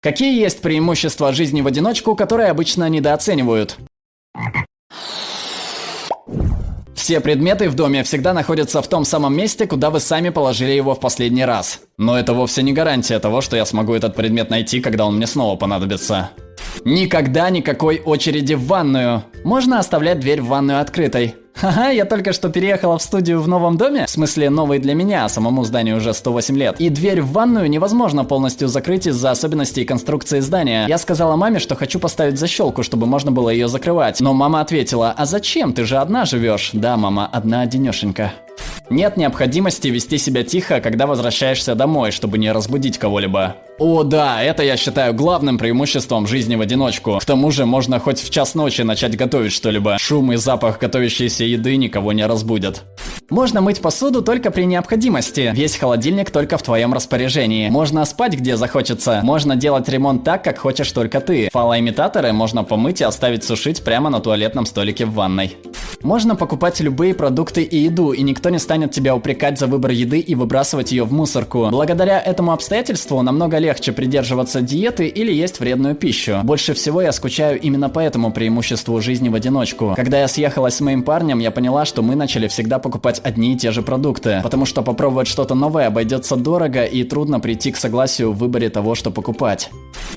Какие есть преимущества жизни в одиночку, которые обычно недооценивают? Все предметы в доме всегда находятся в том самом месте, куда вы сами положили его в последний раз. Но это вовсе не гарантия того, что я смогу этот предмет найти, когда он мне снова понадобится. Никогда никакой очереди в ванную. Можно оставлять дверь в ванную открытой. Ха-ха, я только что переехала в студию в новом доме, в смысле новый для меня, самому зданию уже 108 лет. И дверь в ванную невозможно полностью закрыть из-за особенностей конструкции здания. Я сказала маме, что хочу поставить защелку, чтобы можно было ее закрывать. Но мама ответила: а зачем, ты же одна живешь. Да, мама, одна-одинешенька. Нет необходимости вести себя тихо, когда возвращаешься домой, чтобы не разбудить кого-либо. О да, это я считаю главным преимуществом жизни в одиночку. К тому же можно хоть в час ночи начать готовить что-либо. Шум и запах готовящейся еды никого не разбудят. Можно мыть посуду только при необходимости. Весь холодильник только в твоем распоряжении. Можно спать где захочется. Можно делать ремонт так, как хочешь только ты. Фалоимитаторы можно помыть и оставить сушить прямо на туалетном столике в ванной. Можно покупать любые продукты и еду, и никто не станет тебя упрекать за выбор еды и выбрасывать ее в мусорку. Благодаря этому обстоятельству намного легче придерживаться диеты или есть вредную пищу. Больше всего я скучаю именно по этому преимуществу жизни в одиночку. Когда я съехалась с моим парнем, я поняла, что мы начали всегда покупать одни и те же продукты, потому что попробовать что-то новое обойдется дорого и трудно прийти к согласию в выборе того, что покупать.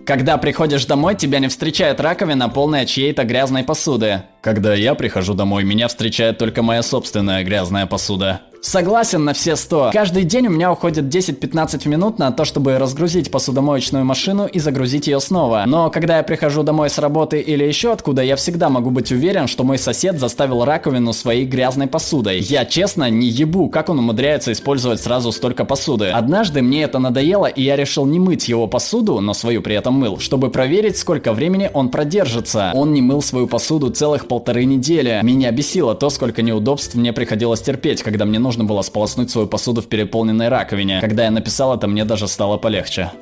Когда приходишь домой, тебя не встречает раковина, полная чьей-то грязной посуды. Когда я прихожу домой, меня встречает только моя собственная грязная посуда. Согласен на все 100. Каждый день у меня уходит 10-15 минут на то, чтобы разгрузить посудомоечную машину и загрузить ее снова. Но когда я прихожу домой с работы или еще откуда, я всегда могу быть уверен, что мой сосед заставил раковину своей грязной посудой. Я честно не ебу, как он умудряется использовать сразу столько посуды. Однажды мне это надоело, и я решил не мыть его посуду, но свою при этом мыл, чтобы проверить, сколько времени он продержится. Он не мыл свою посуду целых 1,5 недели. Меня бесило то, сколько неудобств мне приходилось терпеть, когда мне нужно было сполоснуть свою посуду в переполненной раковине. Когда я написал это, мне даже стало полегче.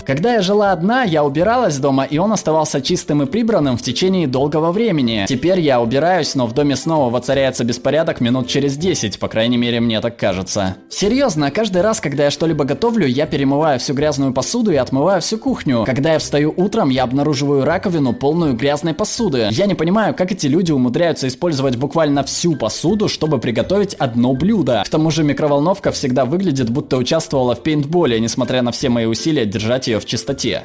Когда я жила одна, я убиралась дома, и он оставался чистым и прибранным в течение долгого времени. Теперь я убираюсь, но в доме снова воцаряется беспорядок минут через 10, по крайней мере, мне так кажется. Серьезно, каждый раз, когда я что-либо готовлю, я перемываю всю грязную посуду и отмываю всю кухню. Когда я встаю утром, я обнаруживаю раковину, полную грязной посуды. Я не понимаю, как эти люди умудряются использовать буквально всю посуду, чтобы приготовить одно блюдо. К тому же микроволновка всегда выглядит, будто участвовала в пейнтболе, несмотря на все мои усилия держать ее в чистоте.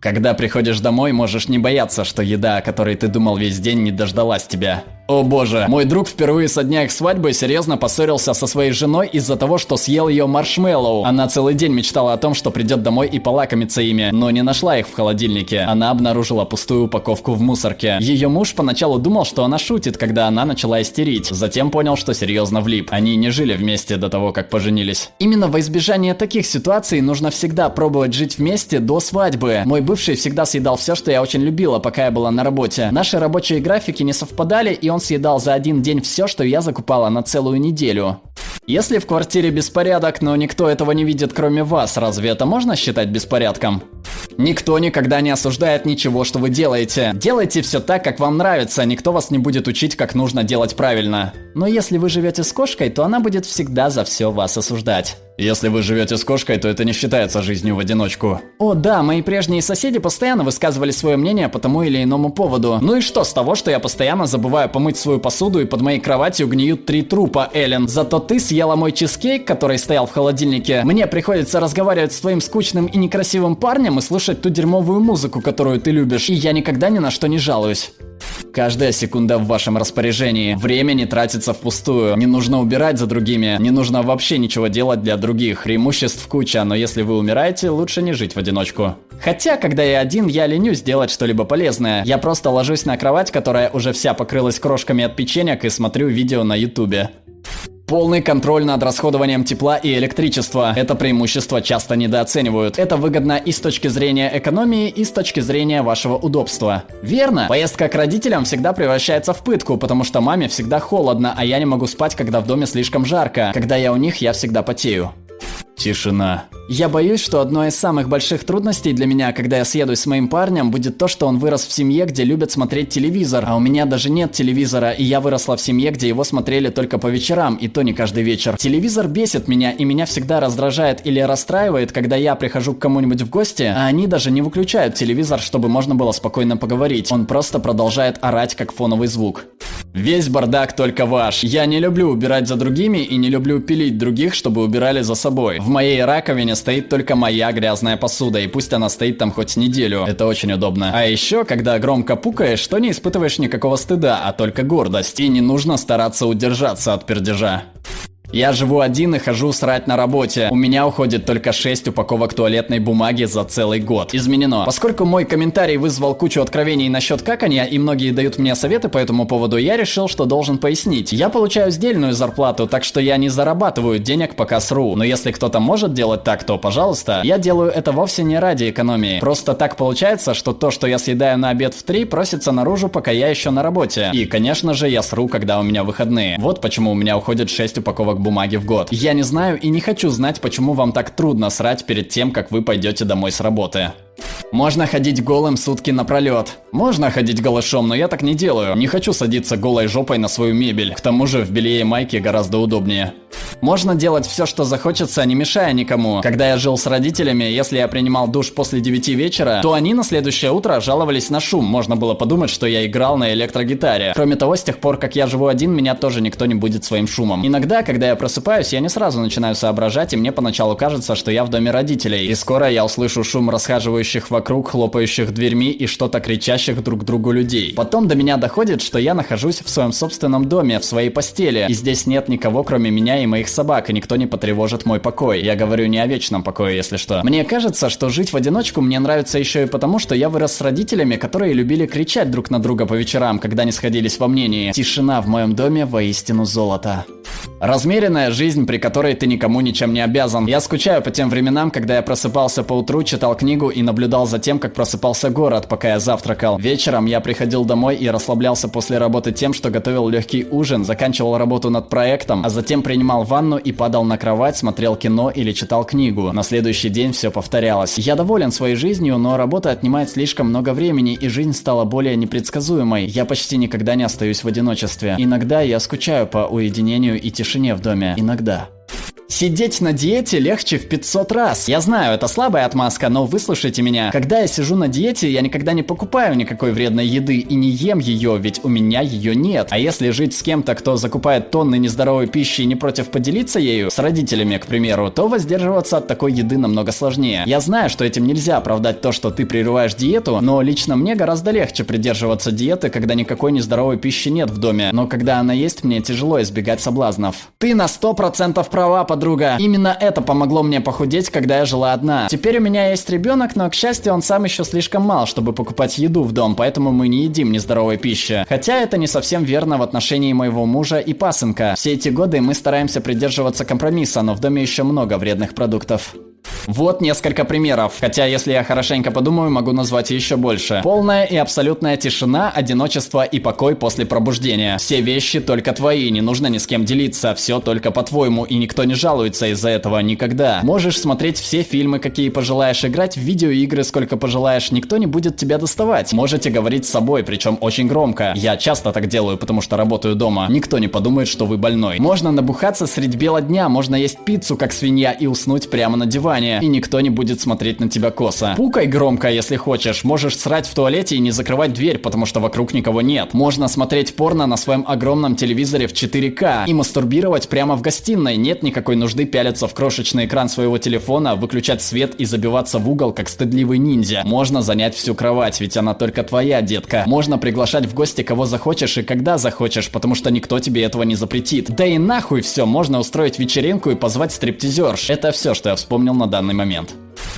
Когда приходишь домой, можешь не бояться, что еда, о которой ты думал весь день, не дождалась тебя. О боже, мой друг впервые со дня их свадьбы серьезно поссорился со своей женой из-за того, что съел ее маршмеллоу. Она целый день мечтала о том, что придет домой и полакомится ими, но не нашла их в холодильнике. Она обнаружила пустую упаковку в мусорке. Ее муж поначалу думал, что она шутит, когда она начала истерить. Затем понял, что серьезно влип. Они не жили вместе до того, как поженились. Именно во избежание таких ситуаций нужно всегда пробовать жить вместе до свадьбы. Мой бывший всегда съедал все, что я очень любила, пока я была на работе. Наши рабочие графики не совпадали, и он съедал за один день все, что я закупала на целую неделю. Если в квартире беспорядок, но никто этого не видит, кроме вас, разве это можно считать беспорядком? Никто никогда не осуждает ничего, что вы делаете. Делайте все так, как вам нравится, никто вас не будет учить, как нужно делать правильно. Но если вы живете с кошкой, то она будет всегда за все вас осуждать. Если вы живете с кошкой, то это не считается жизнью в одиночку. О да, мои прежние соседи постоянно высказывали свое мнение по тому или иному поводу. Ну и что с того, что я постоянно забываю помыть свою посуду и под моей кроватью гниют 3 трупа, Эллен? Зато ты съела мой чизкейк, который стоял в холодильнике. Мне приходится разговаривать с твоим скучным и некрасивым парнем и слушать ту дерьмовую музыку, которую ты любишь. И я никогда ни на что не жалуюсь. Каждая секунда в вашем распоряжении. Время не тратится впустую. Не нужно убирать за другими. Не нужно вообще ничего делать для других. Преимуществ куча, но если вы умираете, лучше не жить в одиночку. Хотя, когда я один, я ленюсь делать что-либо полезное. Я просто ложусь на кровать, которая уже вся покрылась крошками от печенек, и смотрю видео на ютубе. Полный контроль над расходованием тепла и электричества. Это преимущество часто недооценивают. Это выгодно и с точки зрения экономии, и с точки зрения вашего удобства. Верно? Поездка к родителям всегда превращается в пытку, потому что маме всегда холодно, а я не могу спать, когда в доме слишком жарко. Когда я у них, я всегда потею. Тишина. Я боюсь, что одной из самых больших трудностей для меня, когда я съедусь с моим парнем, будет то, что он вырос в семье, где любят смотреть телевизор, а у меня даже нет телевизора, и я выросла в семье, где его смотрели только по вечерам, и то не каждый вечер. Телевизор бесит меня, и меня всегда раздражает или расстраивает, когда я прихожу к кому-нибудь в гости, а они даже не выключают телевизор, чтобы можно было спокойно поговорить. Он просто продолжает орать, как фоновый звук. Весь бардак только ваш. Я не люблю убирать за другими и не люблю пилить других, чтобы убирали за собой. В моей раковине стоит только моя грязная посуда, и пусть она стоит там хоть неделю. Это очень удобно. А еще, когда громко пукаешь, то не испытываешь никакого стыда, а только гордость. И не нужно стараться удержаться от пердежа. Я живу один и хожу срать на работе. У меня уходит только 6 упаковок туалетной бумаги за целый год. Изменено. Поскольку мой комментарий вызвал кучу откровений насчет каканья, и многие дают мне советы по этому поводу, я решил, что должен пояснить. Я получаю сдельную зарплату, так что я не зарабатываю денег пока сру. Но если кто-то может делать так, то пожалуйста. Я делаю это вовсе не ради экономии. Просто так получается, что то, что я съедаю на обед в 3, просится наружу, пока я еще на работе. И, конечно же, я сру, когда у меня выходные. Вот почему у меня уходит 6 упаковок бумаги в год. Я не знаю и не хочу знать, почему вам так трудно срать перед тем, как вы пойдете домой с работы. Можно ходить голым сутки напролет. Можно ходить голышом, но я так не делаю. Не хочу садиться голой жопой на свою мебель. К тому же в белье и майке гораздо удобнее. Можно делать все, что захочется, не мешая никому. Когда я жил с родителями, если я принимал душ после 9 вечера, то они на следующее утро жаловались на шум. Можно было подумать, что я играл на электрогитаре. Кроме того, с тех пор, как я живу один, меня тоже никто не будет своим шумом. Иногда, когда я просыпаюсь, я не сразу начинаю соображать, и мне поначалу кажется, что я в доме родителей. И скоро я услышу шум расхаживающих вокруг, хлопающих дверьми и что-то кричащих друг другу людей. Потом до меня доходит, что я нахожусь в своем собственном доме, в своей постели, и здесь нет никого, кроме меня и моих собак, и никто не потревожит мой покой. Я говорю не о вечном покое, если что. Мне кажется, что жить в одиночку мне нравится еще и потому, что я вырос с родителями, которые любили кричать друг на друга по вечерам, когда не сходились во мнении. Тишина в моем доме воистину золото. Размеренная жизнь, при которой ты никому ничем не обязан. Я скучаю по тем временам, когда я просыпался поутру, читал книгу и наблюдал за тем, как просыпался город, пока я завтракал. Вечером я приходил домой и расслаблялся после работы тем, что готовил легкий ужин, заканчивал работу над проектом, а затем принимал ванну и падал на кровать, смотрел кино или читал книгу. На следующий день все повторялось. Я доволен своей жизнью, но работа отнимает слишком много времени, и жизнь стала более непредсказуемой. Я почти никогда не остаюсь в одиночестве. Иногда я скучаю по уединению и тишине в доме. Иногда. Сидеть на диете легче в 500 раз. Я знаю, это слабая отмазка, но выслушайте меня. Когда я сижу на диете, я никогда не покупаю никакой вредной еды и не ем ее, ведь у меня ее нет. А если жить с кем-то, кто закупает тонны нездоровой пищи и не против поделиться ею, с родителями, к примеру, то воздерживаться от такой еды намного сложнее. Я знаю, что этим нельзя оправдать то, что ты прерываешь диету, но лично мне гораздо легче придерживаться диеты, когда никакой нездоровой пищи нет в доме. Но когда она есть, мне тяжело избегать соблазнов. Ты на 100% права, подруга. Именно это помогло мне похудеть, когда я жила одна. Теперь у меня есть ребенок, но, к счастью, он сам еще слишком мал, чтобы покупать еду в дом, поэтому мы не едим нездоровой пищи. Хотя это не совсем верно в отношении моего мужа и пасынка. Все эти годы мы стараемся придерживаться компромисса, но в доме еще много вредных продуктов. Вот несколько примеров, хотя если я хорошенько подумаю, могу назвать еще больше. Полная и абсолютная тишина, одиночество и покой после пробуждения. Все вещи только твои, не нужно ни с кем делиться, все только по-твоему, и никто не жалуется из-за этого никогда. Можешь смотреть все фильмы, какие пожелаешь, играть в видеоигры сколько пожелаешь, никто не будет тебя доставать. Можете говорить с собой, причем очень громко. Я часто так делаю, потому что работаю дома. Никто не подумает, что вы больной. Можно набухаться средь бела дня, можно есть пиццу как свинья и уснуть прямо на диване. И никто не будет смотреть на тебя косо. Пукай громко, если хочешь. Можешь срать в туалете и не закрывать дверь, потому что вокруг никого нет. Можно смотреть порно на своем огромном телевизоре в 4К и мастурбировать прямо в гостиной. Нет никакой нужды пялиться в крошечный экран своего телефона, выключать свет и забиваться в угол, как стыдливый ниндзя. Можно занять всю кровать, ведь она только твоя, детка. Можно приглашать в гости кого захочешь и когда захочешь, потому что никто тебе этого не запретит. Да и нахуй все, можно устроить вечеринку и позвать стриптизерш. Это все, что я вспомнил на данный момент.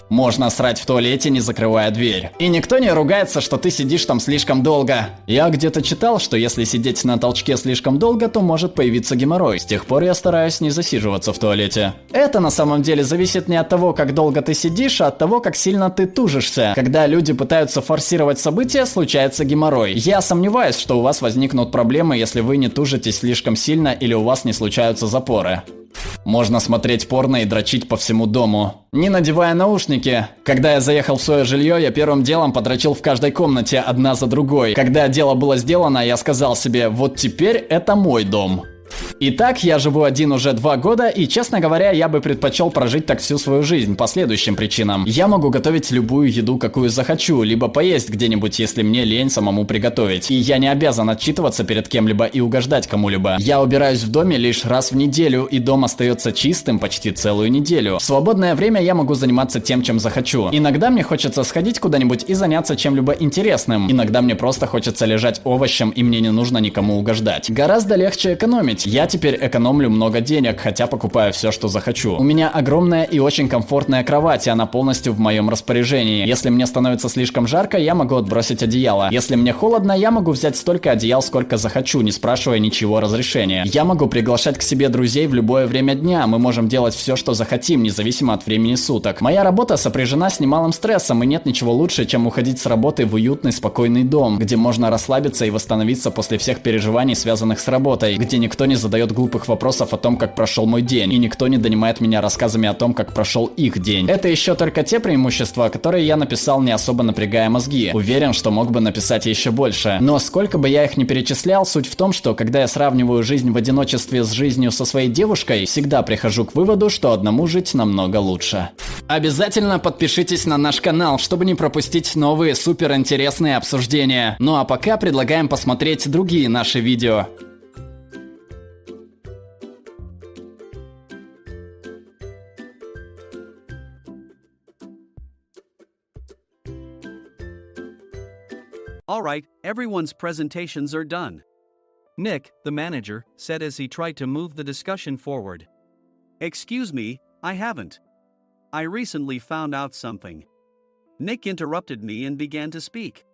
Можно срать в туалете, не закрывая дверь. И никто не ругается, что ты сидишь там слишком долго. Я где-то читал, что если сидеть на толчке слишком долго, то может появиться геморрой. С тех пор я стараюсь не засиживаться в туалете. Это на самом деле зависит не от того, как долго ты сидишь, а от того, как сильно ты тужишься. Когда люди пытаются форсировать события, случается геморрой. Я сомневаюсь, что у вас возникнут проблемы, если вы не тужитесь слишком сильно или у вас не случаются запоры. Можно смотреть порно и дрочить по всему дому, не надевая наушники. Когда я заехал в свое жилье, я первым делом подрочил в каждой комнате одна за другой. Когда дело было сделано, я сказал себе: вот теперь это мой дом. Итак, я живу один уже 2 года, и, честно говоря, я бы предпочел прожить так всю свою жизнь по следующим причинам. Я могу готовить любую еду, какую захочу, либо поесть где-нибудь, если мне лень самому приготовить. И я не обязан отчитываться перед кем-либо и угождать кому-либо. Я убираюсь в доме лишь раз в неделю, и дом остается чистым почти целую неделю. В свободное время я могу заниматься тем, чем захочу. Иногда мне хочется сходить куда-нибудь и заняться чем-либо интересным. Иногда мне просто хочется лежать овощем, и мне не нужно никому угождать. Гораздо легче экономить. Я теперь экономлю много денег, хотя покупаю все, что захочу. У меня огромная и очень комфортная кровать, и она полностью в моем распоряжении. Если мне становится слишком жарко, я могу отбросить одеяло. Если мне холодно, я могу взять столько одеял, сколько захочу, не спрашивая ничего разрешения. Я могу приглашать к себе друзей в любое время дня. Мы можем делать все, что захотим, независимо от времени суток. Моя работа сопряжена с немалым стрессом, и нет ничего лучше, чем уходить с работы в уютный, спокойный дом, где можно расслабиться и восстановиться после всех переживаний, связанных с работой, где никто не задает глупых вопросов о том, как прошел мой день, и никто не донимает меня рассказами о том, как прошел их день. Это еще только те преимущества, которые я написал, не особо напрягая мозги. Уверен, что мог бы написать еще больше. Но сколько бы я их ни перечислял, суть в том, что когда я сравниваю жизнь в одиночестве с жизнью со своей девушкой, всегда прихожу к выводу, что одному жить намного лучше. Обязательно подпишитесь на наш канал, чтобы не пропустить новые суперинтересные обсуждения. Ну а пока предлагаем посмотреть другие наши видео. All right, everyone's presentations are done. Nick, the manager, said as he tried to move the discussion forward. Excuse me, I haven't. I recently found out something. Nick interrupted me and began to speak.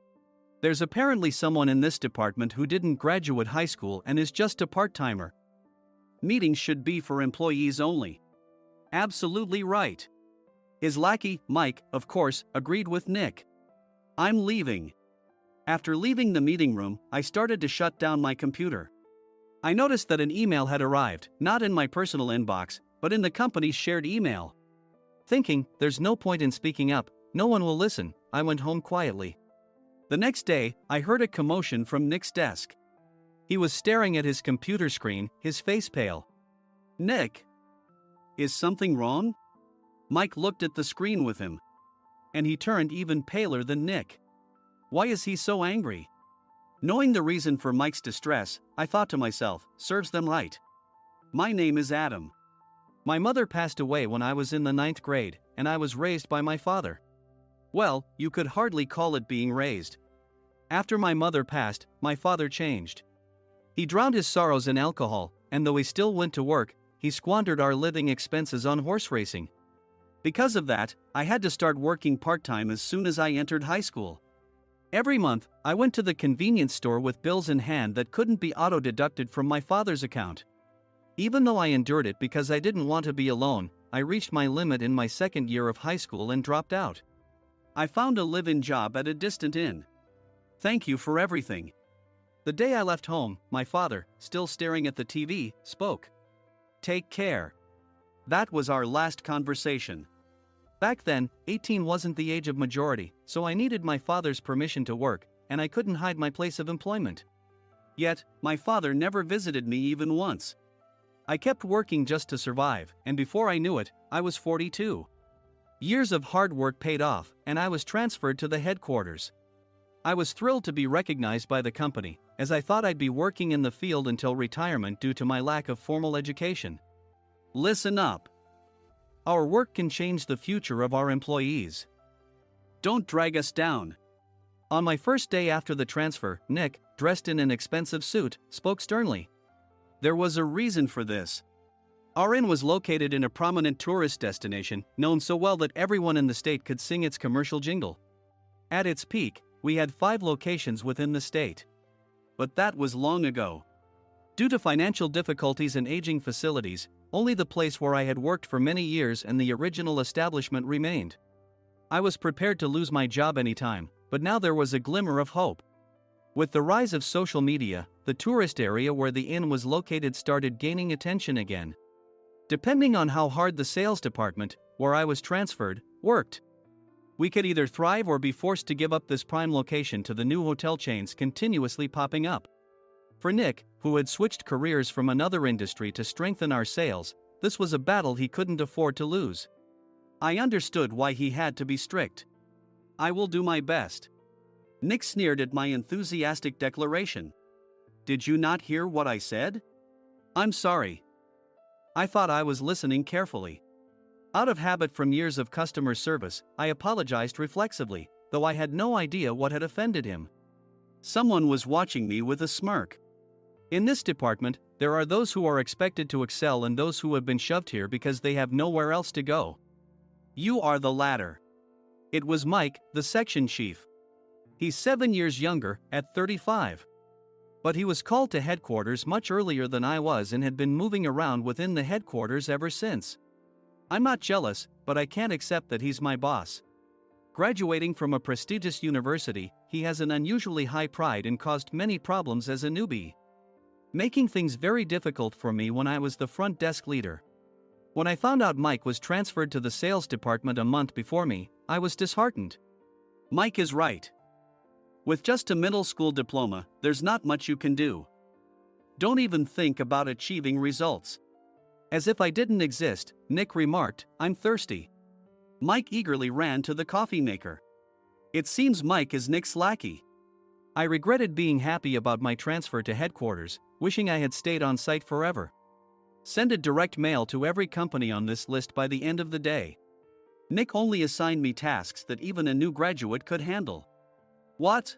There's apparently someone in this department who didn't graduate high school and is just a part-timer. Meetings should be for employees only. Absolutely right. His lackey, Mike, of course, agreed with Nick. I'm leaving. After leaving the meeting room, I started to shut down my computer. I noticed that an email had arrived, not in my personal inbox, but in the company's shared email. Thinking, there's no point in speaking up, no one will listen, I went home quietly. The next day, I heard a commotion from Nick's desk. He was staring at his computer screen, his face pale. Nick? Is something wrong? Mike looked at the screen with him. And he turned even paler than Nick. Why is he so angry? Knowing the reason for Mike's distress, I thought to myself, serves them right. My name is Adam. My mother passed away when I was in the 9th grade, and I was raised by my father. Well, you could hardly call it being raised. After my mother passed, my father changed. He drowned his sorrows in alcohol, and though he still went to work, he squandered our living expenses on horse racing. Because of that, I had to start working part-time as soon as I entered high school. Every month, I went to the convenience store with bills in hand that couldn't be auto-deducted from my father's account. Even though I endured it because I didn't want to be alone, I reached my limit in my 2nd year of high school and dropped out. I found a live-in job at a distant inn. Thank you for everything. The day I left home, my father, still staring at the TV, spoke. Take care. That was our last conversation. Back then, 18 wasn't the age of majority, so I needed my father's permission to work, and I couldn't hide my place of employment. Yet, my father never visited me even once. I kept working just to survive, and before I knew it, I was 42. Years of hard work paid off, and I was transferred to the headquarters. I was thrilled to be recognized by the company, as I thought I'd be working in the field until retirement due to my lack of formal education. Listen up. Our work can change the future of our employees. Don't drag us down. On my first day after the transfer, Nick, dressed in an expensive suit, spoke sternly. There was a reason for this. Our inn was located in a prominent tourist destination, known so well that everyone in the state could sing its commercial jingle. At its peak, we had 5 locations within the state. But that was long ago. Due to financial difficulties and aging facilities, only the place where I had worked for many years and the original establishment remained. I was prepared to lose my job anytime, but now there was a glimmer of hope. With the rise of social media, the tourist area where the inn was located started gaining attention again. depending on how hard the sales department, where I was transferred, worked. We could either thrive or be forced to give up this prime location to the new hotel chains continuously popping up. For Nick, who had switched careers from another industry to strengthen our sales, this was a battle he couldn't afford to lose. I understood why he had to be strict. I will do my best. Nick sneered at my enthusiastic declaration. Did you not hear what I said? I'm sorry. I thought I was listening carefully. Out of habit from years of customer service, I apologized reflexively, though I had no idea what had offended him. Someone was watching me with a smirk. In this department, there are those who are expected to excel and those who have been shoved here because they have nowhere else to go. You are the latter. It was Mike, the section chief. He's 7 years younger, at 35. But he was called to headquarters much earlier than I was and had been moving around within the headquarters ever since. I'm not jealous, but I can't accept that he's my boss. Graduating from a prestigious university, he has an unusually high pride and caused many problems as a newbie, making things very difficult for me when I was the front desk leader. When I found out Mike was transferred to the sales department a month before me, I was disheartened. Mike is right. With just a middle school diploma, there's not much you can do. Don't even think about achieving results. As if I didn't exist, Nick remarked, I'm thirsty. Mike eagerly ran to the coffee maker. It seems Mike is Nick's lackey. I regretted being happy about my transfer to headquarters, wishing I had stayed on site forever. Send a direct mail to every company on this list by the end of the day. Nick only assigned me tasks that even a new graduate could handle. What?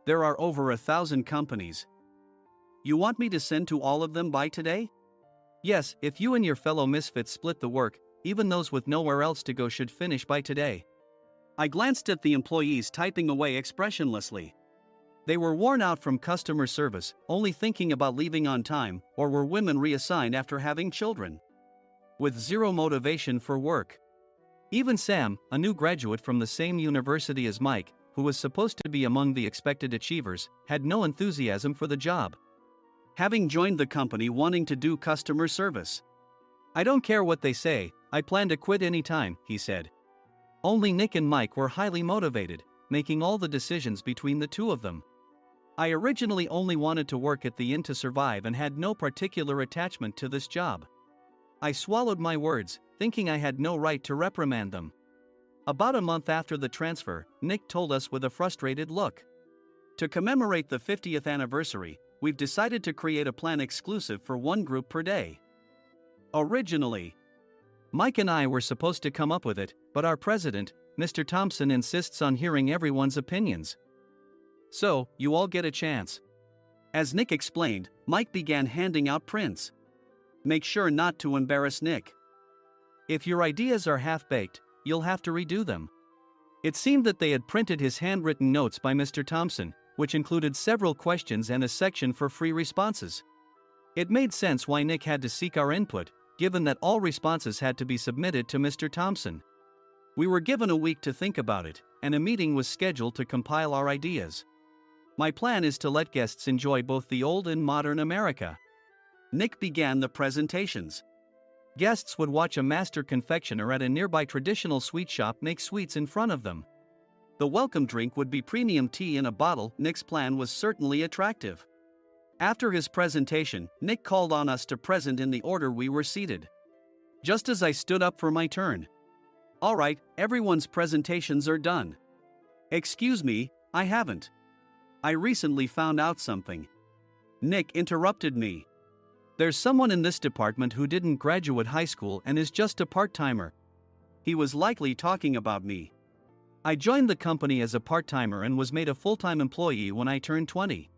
There are over 1,000 companies. You want me to send to all of them by today? Yes, if you and your fellow misfits split the work, even those with nowhere else to go should finish by today. I glanced at the employees typing away expressionlessly. They were worn out from customer service, only thinking about leaving on time, or were women reassigned after having children, with zero motivation for work. Even Sam, a new graduate from the same university as Mike, who was supposed to be among the expected achievers, had no enthusiasm for the job, having joined the company wanting to do customer service. I don't care what they say, I plan to quit anytime, he said. Only Nick and Mike were highly motivated, making all the decisions between the two of them. I originally only wanted to work at the inn to survive and had no particular attachment to this job. I swallowed my words, thinking I had no right to reprimand them. About a month after the transfer, Nick told us with a frustrated look. To commemorate the 50th anniversary, we've decided to create a plan exclusive for one group per day. Originally, Mike and I were supposed to come up with it, but our president, Mr. Thompson, insists on hearing everyone's opinions. So, you all get a chance. As Nick explained, Mike began handing out prints. Make sure not to embarrass Nick. If your ideas are half-baked, you'll have to redo them. It seemed that they had printed his handwritten notes by Mr. Thompson, which included several questions and a section for free responses. It made sense why Nick had to seek our input, given that all responses had to be submitted to Mr. Thompson. We were given a week to think about it, and a meeting was scheduled to compile our ideas. My plan is to let guests enjoy both the old and modern America. Nick began the presentations. Guests would watch a master confectioner at a nearby traditional sweet shop make sweets in front of them. The welcome drink would be premium tea in a bottle. Nick's plan was certainly attractive. After his presentation, Nick called on us to present in the order we were seated. Just as I stood up for my turn. All right, everyone's presentations are done. Excuse me, I haven't. I recently found out something. Nick interrupted me. There's someone in this department who didn't graduate high school and is just a part-timer. He was likely talking about me. I joined the company as a part-timer and was made a full-time employee when I turned 20.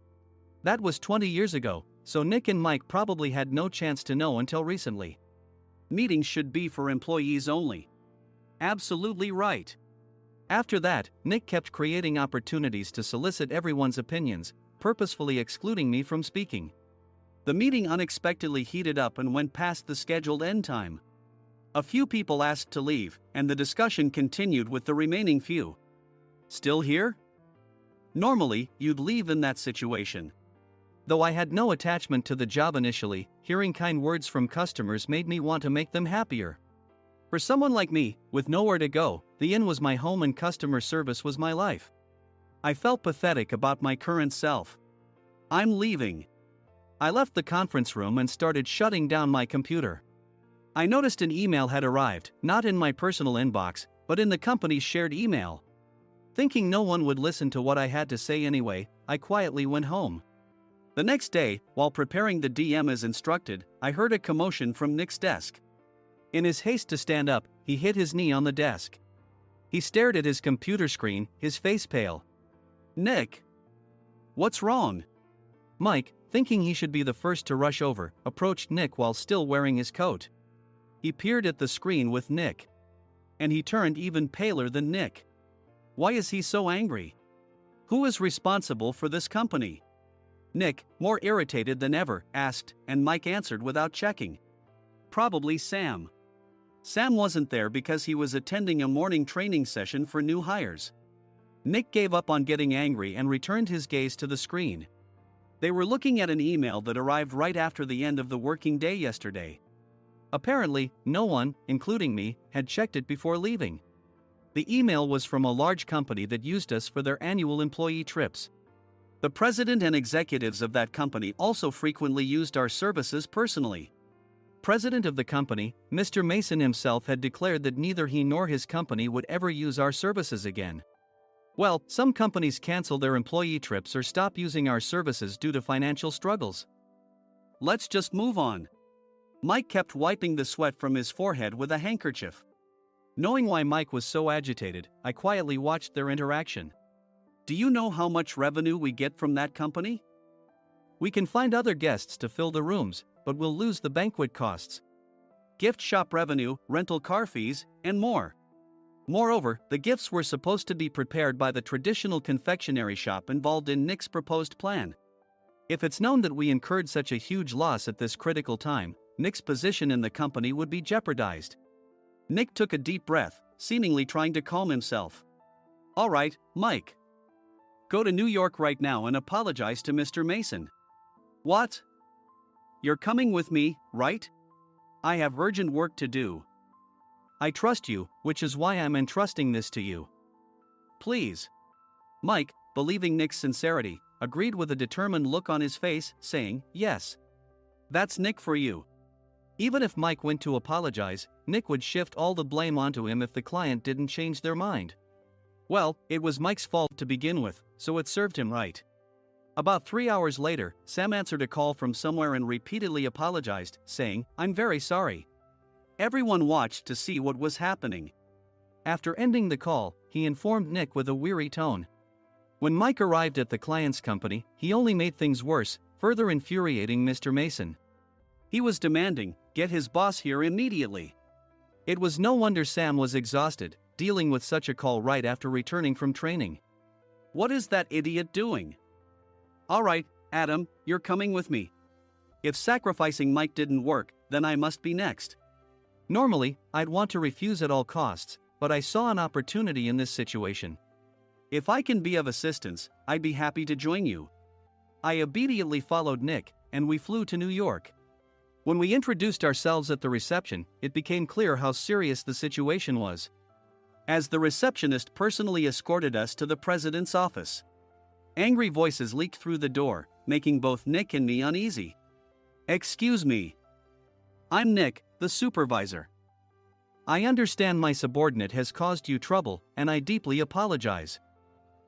That was 20 years ago, so Nick and Mike probably had no chance to know until recently. Meetings should be for employees only. Absolutely right. After that, Nick kept creating opportunities to solicit everyone's opinions, purposefully excluding me from speaking. The meeting unexpectedly heated up and went past the scheduled end time. A few people asked to leave, and the discussion continued with the remaining few. Still here? Normally, you'd leave in that situation. Though I had no attachment to the job initially, hearing kind words from customers made me want to make them happier. For someone like me, with nowhere to go, the inn was my home and customer service was my life. I felt pathetic about my current self. I'm leaving. I left the conference room and started shutting down my computer. I noticed an email had arrived, not in my personal inbox, but in the company's shared email. Thinking no one would listen to what I had to say anyway, I quietly went home. The next day, while preparing the DM as instructed, I heard a commotion from Nick's desk. In his haste to stand up, he hit his knee on the desk. He stared at his computer screen, his face pale. "Nick! What's wrong?" Mike, thinking he should be the first to rush over, approached Nick while still wearing his coat. He peered at the screen with Nick. And he turned even paler than Nick. Why is he so angry? Who is responsible for this company? Nick, more irritated than ever, asked, and Mike answered without checking. Probably Sam. Sam wasn't there because he was attending a morning training session for new hires. Nick gave up on getting angry and returned his gaze to the screen. They were looking at an email that arrived right after the end of the working day yesterday. Apparently, no one, including me, had checked it before leaving. The email was from a large company that used us for their annual employee trips. The president and executives of that company also frequently used our services personally. President of the company, Mr. Mason himself had declared that neither he nor his company would ever use our services again. Well, some companies cancel their employee trips or stop using our services due to financial struggles. Let's just move on. Mike kept wiping the sweat from his forehead with a handkerchief. Knowing why Mike was so agitated, I quietly watched their interaction. Do you know how much revenue we get from that company? We can find other guests to fill the rooms, but we'll lose the banquet costs, gift shop revenue, rental car fees, and more. Moreover, the gifts were supposed to be prepared by the traditional confectionery shop involved in Nick's proposed plan. If it's known that we incurred such a huge loss at this critical time, Nick's position in the company would be jeopardized. Nick took a deep breath, seemingly trying to calm himself. All right, Mike. Go to New York right now and apologize to Mr. Mason. What? You're coming with me, right? I have urgent work to do. I trust you, which is why I'm entrusting this to you. Please. Mike, believing Nick's sincerity, agreed with a determined look on his face, saying, yes. That's Nick for you. Even if Mike went to apologize, Nick would shift all the blame onto him if the client didn't change their mind. Well, it was Mike's fault to begin with, so it served him right. About 3 hours later, Sam answered a call from somewhere and repeatedly apologized, saying, I'm very sorry. Everyone watched to see what was happening. After ending the call, he informed Nick with a weary tone. When Mike arrived at the client's company, he only made things worse, further infuriating Mr. Mason. He was demanding, get his boss here immediately. It was no wonder Sam was exhausted, dealing with such a call right after returning from training. What is that idiot doing? All right, Adam, you're coming with me. If sacrificing Mike didn't work, then I must be next. Normally, I'd want to refuse at all costs, but I saw an opportunity in this situation. If I can be of assistance, I'd be happy to join you. I immediately followed Nick, and we flew to New York. When we introduced ourselves at the reception, it became clear how serious the situation was. As the receptionist personally escorted us to the president's office. Angry voices leaked through the door, making both Nick and me uneasy. Excuse me. I'm Nick, the supervisor. I understand my subordinate has caused you trouble, and I deeply apologize.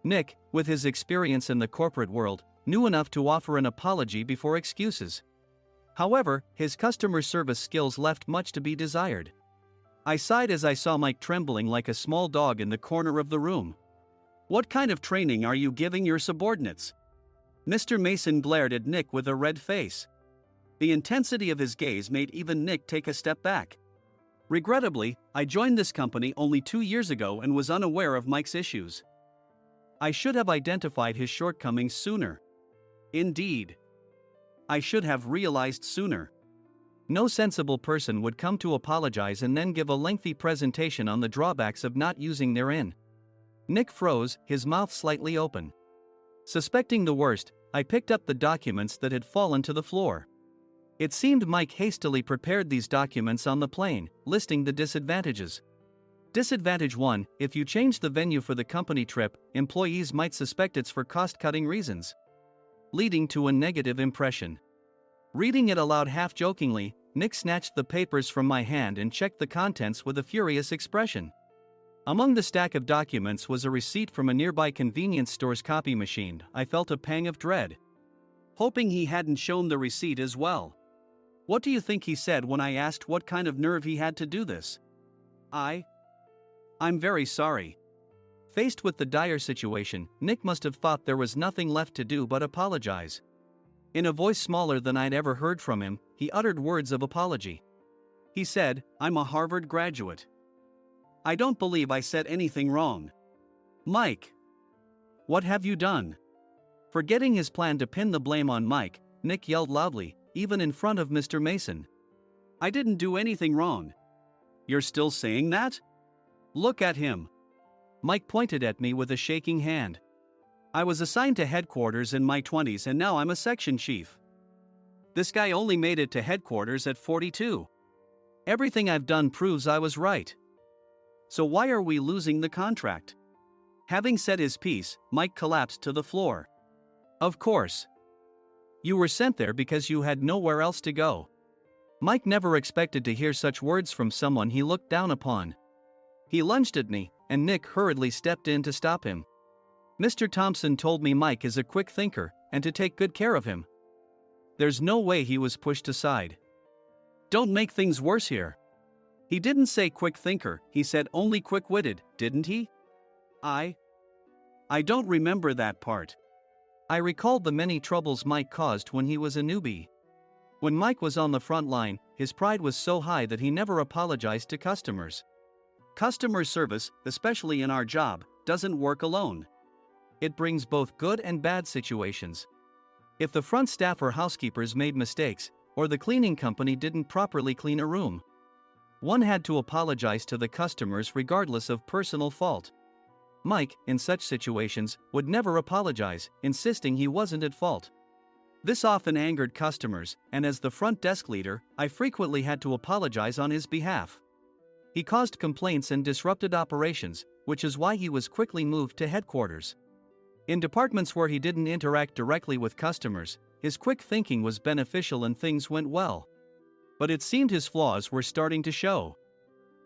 Nick, with his experience in the corporate world, knew enough to offer an apology before excuses. However, his customer service skills left much to be desired. I sighed as I saw Mike trembling like a small dog in the corner of the room. What kind of training are you giving your subordinates? Mr. Mason glared at Nick with a red face. The intensity of his gaze made even Nick take a step back. Regrettably, I joined this company only 2 years ago and was unaware of Mike's issues. I should have identified his shortcomings sooner. Indeed. I should have realized sooner. No sensible person would come to apologize and then give a lengthy presentation on the drawbacks of not using their inn. Nick froze, his mouth slightly open. Suspecting the worst, I picked up the documents that had fallen to the floor. It seemed Mike hastily prepared these documents on the plane, listing the disadvantages. Disadvantage 1: if you change the venue for the company trip, employees might suspect it's for cost-cutting reasons, leading to a negative impression. Reading it aloud half-jokingly, Nick snatched the papers from my hand and checked the contents with a furious expression. Among the stack of documents was a receipt from a nearby convenience store's copy machine. I felt a pang of dread, hoping he hadn't shown the receipt as well. What do you think he said when I asked what kind of nerve he had to do this? I'm very sorry. Faced with the dire situation, Nick must have thought there was nothing left to do but apologize. In a voice smaller than I'd ever heard from him, he uttered words of apology. He said, "I'm a Harvard graduate. I don't believe I said anything wrong." Mike! What have you done? Forgetting his plan to pin the blame on Mike, Nick yelled loudly, even in front of Mr. Mason. "I didn't do anything wrong." "You're still saying that? Look at him." Mike pointed at me with a shaking hand. "I was assigned to headquarters in my 20s and now I'm a section chief. This guy only made it to headquarters at 42. Everything I've done proves I was right. So why are we losing the contract?" Having said his piece, Mike collapsed to the floor. "Of course. You were sent there because you had nowhere else to go." Mike never expected to hear such words from someone he looked down upon. He lunged at me, and Nick hurriedly stepped in to stop him. "Mr. Thompson told me Mike is a quick thinker, and to take good care of him." There's no way he was pushed aside. "Don't make things worse here." "He didn't say quick thinker, he said only quick-witted, didn't he?" I don't remember that part." I recalled the many troubles Mike caused when he was a newbie. When Mike was on the front line, his pride was so high that he never apologized to customers. Customer service, especially in our job, doesn't work alone. It brings both good and bad situations. If the front staff or housekeepers made mistakes, or the cleaning company didn't properly clean a room, one had to apologize to the customers regardless of personal fault. Mike, in such situations, would never apologize, insisting he wasn't at fault. This often angered customers, and as the front desk leader, I frequently had to apologize on his behalf. He caused complaints and disrupted operations, which is why he was quickly moved to headquarters. In departments where he didn't interact directly with customers, his quick thinking was beneficial and things went well. But it seemed his flaws were starting to show.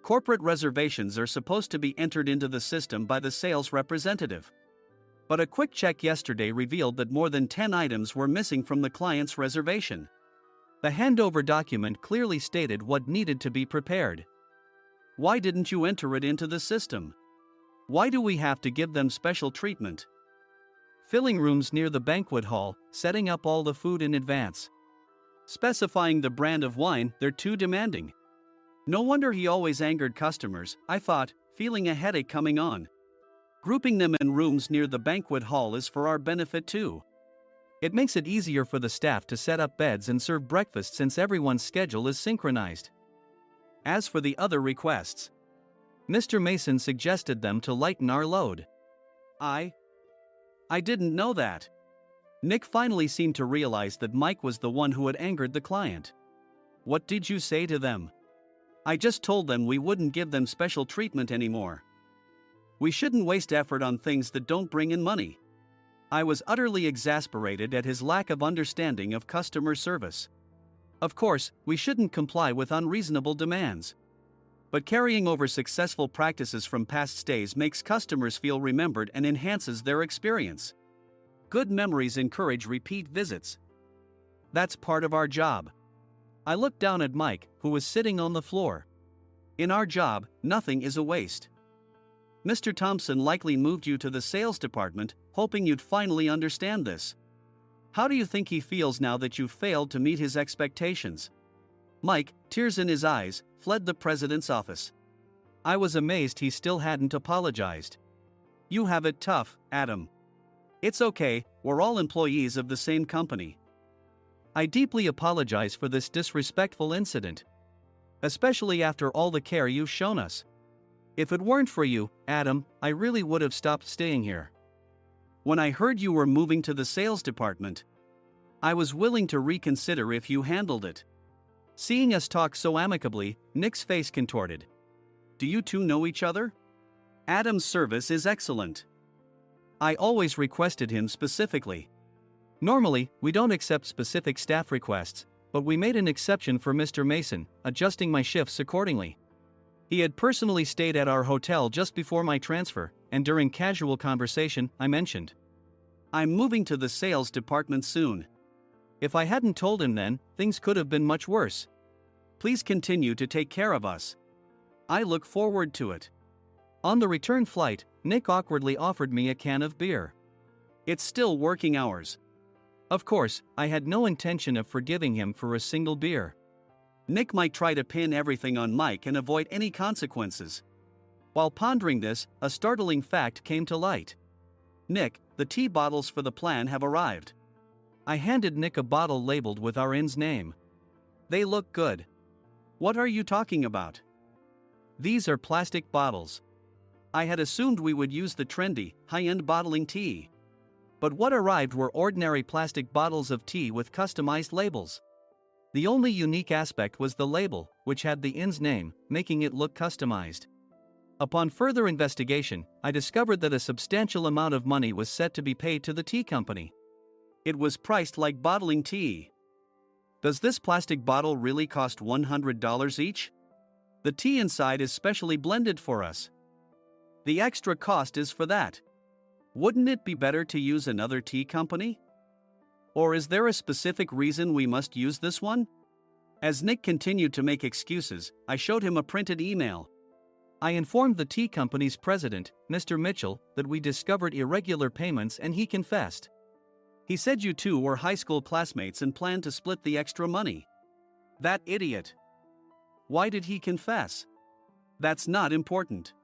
Corporate reservations are supposed to be entered into the system by the sales representative. But a quick check yesterday revealed that more than 10 items were missing from the client's reservation. The handover document clearly stated what needed to be prepared. Why didn't you enter it into the system? Why do we have to give them special treatment? Filling rooms near the banquet hall, setting up all the food in advance. Specifying the brand of wine, they're too demanding. No wonder he always angered customers, I thought, feeling a headache coming on. Grouping them in rooms near the banquet hall is for our benefit too. It makes it easier for the staff to set up beds and serve breakfast since everyone's schedule is synchronized. As for the other requests, Mr. Mason suggested them to lighten our load. I didn't know that. Nick finally seemed to realize that Mike was the one who had angered the client. What did you say to them? I just told them we wouldn't give them special treatment anymore. We shouldn't waste effort on things that don't bring in money. I was utterly exasperated at his lack of understanding of customer service. Of course, we shouldn't comply with unreasonable demands. But carrying over successful practices from past stays makes customers feel remembered and enhances their experience. Good memories encourage repeat visits. That's part of our job. I looked down at Mike, who was sitting on the floor. In our job, nothing is a waste. Mr. Thompson likely moved you to the sales department, hoping you'd finally understand this. How do you think he feels now that you failed to meet his expectations? Mike, tears in his eyes, fled the president's office. I was amazed he still hadn't apologized. You have it tough, Adam. It's okay, we're all employees of the same company. I deeply apologize for this disrespectful incident. Especially after all the care you've shown us. If it weren't for you, Adam, I really would have stopped staying here. When I heard you were moving to the sales department, I was willing to reconsider if you handled it. Seeing us talk so amicably, Nick's face contorted. Do you two know each other? Adam's service is excellent. I always requested him specifically. Normally, we don't accept specific staff requests, but we made an exception for Mr. Mason, adjusting my shifts accordingly. He had personally stayed at our hotel just before my transfer, and during casual conversation, I mentioned, I'm moving to the sales department soon. If I hadn't told him then, things could have been much worse. Please continue to take care of us. I look forward to it. On the return flight, Nick awkwardly offered me a can of beer. It's still working hours. Of course, I had no intention of forgiving him for a single beer. Nick might try to pin everything on Mike and avoid any consequences. While pondering this, a startling fact came to light. Nick, the tea bottles for the plan have arrived. I handed Nick a bottle labeled with our inn's name. They look good. What are you talking about? These are plastic bottles. I had assumed we would use the trendy, high-end bottling tea. But what arrived were ordinary plastic bottles of tea with customized labels. The only unique aspect was the label, which had the inn's name, making it look customized. Upon further investigation, I discovered that a substantial amount of money was set to be paid to the tea company. It was priced like bottling tea. Does this plastic bottle really cost $100 each? The tea inside is specially blended for us. The extra cost is for that. Wouldn't it be better to use another tea company? Or is there a specific reason we must use this one? As Nick continued to make excuses, I showed him a printed email. I informed the tea company's president, Mr. Mitchell, that we discovered irregular payments and he confessed. He said you two were high school classmates and planned to split the extra money. That idiot. Why did he confess? That's not important.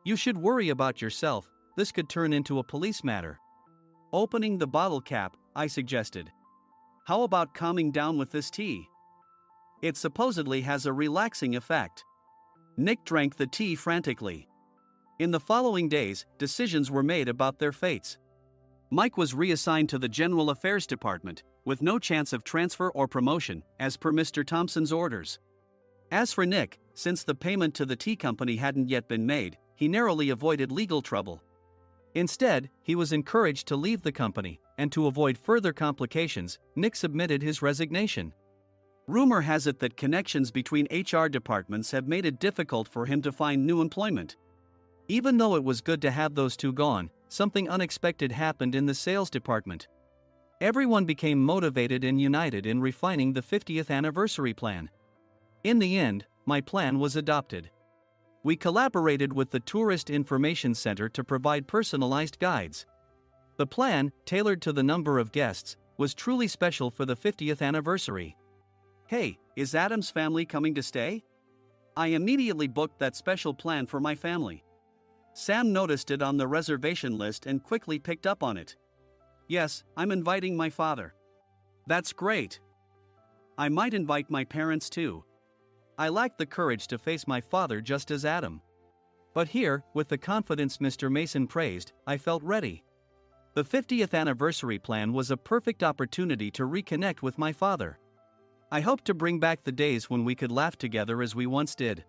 You should worry about yourself, this could turn into a police matter. Opening the bottle cap, I suggested. How about calming down with this tea? It supposedly has a relaxing effect. Nick drank the tea frantically. In the following days, decisions were made about their fates. Mike was reassigned to the General Affairs Department, with no chance of transfer or promotion, as per Mr. Thompson's orders. As for Nick, since the payment to the tea company hadn't yet been made, he narrowly avoided legal trouble. Instead, he was encouraged to leave the company, and to avoid further complications, Nick submitted his resignation. Rumor has it that connections between HR departments have made it difficult for him to find new employment. Even though it was good to have those two gone, something unexpected happened in the sales department. Everyone became motivated and united in refining the 50th anniversary plan. In the end, my plan was adopted. We collaborated with the Tourist Information Center to provide personalized guides. The plan, tailored to the number of guests, was truly special for the 50th anniversary. Hey, is Adam's family coming to stay? I immediately booked that special plan for my family. Sam noticed it on the reservation list and quickly picked up on it. Yes, I'm inviting my father. That's great. I might invite my parents too. I lacked the courage to face my father just as Adam. But here, with the confidence Mr. Mason praised, I felt ready. The 50th anniversary plan was a perfect opportunity to reconnect with my father. I hoped to bring back the days when we could laugh together as we once did.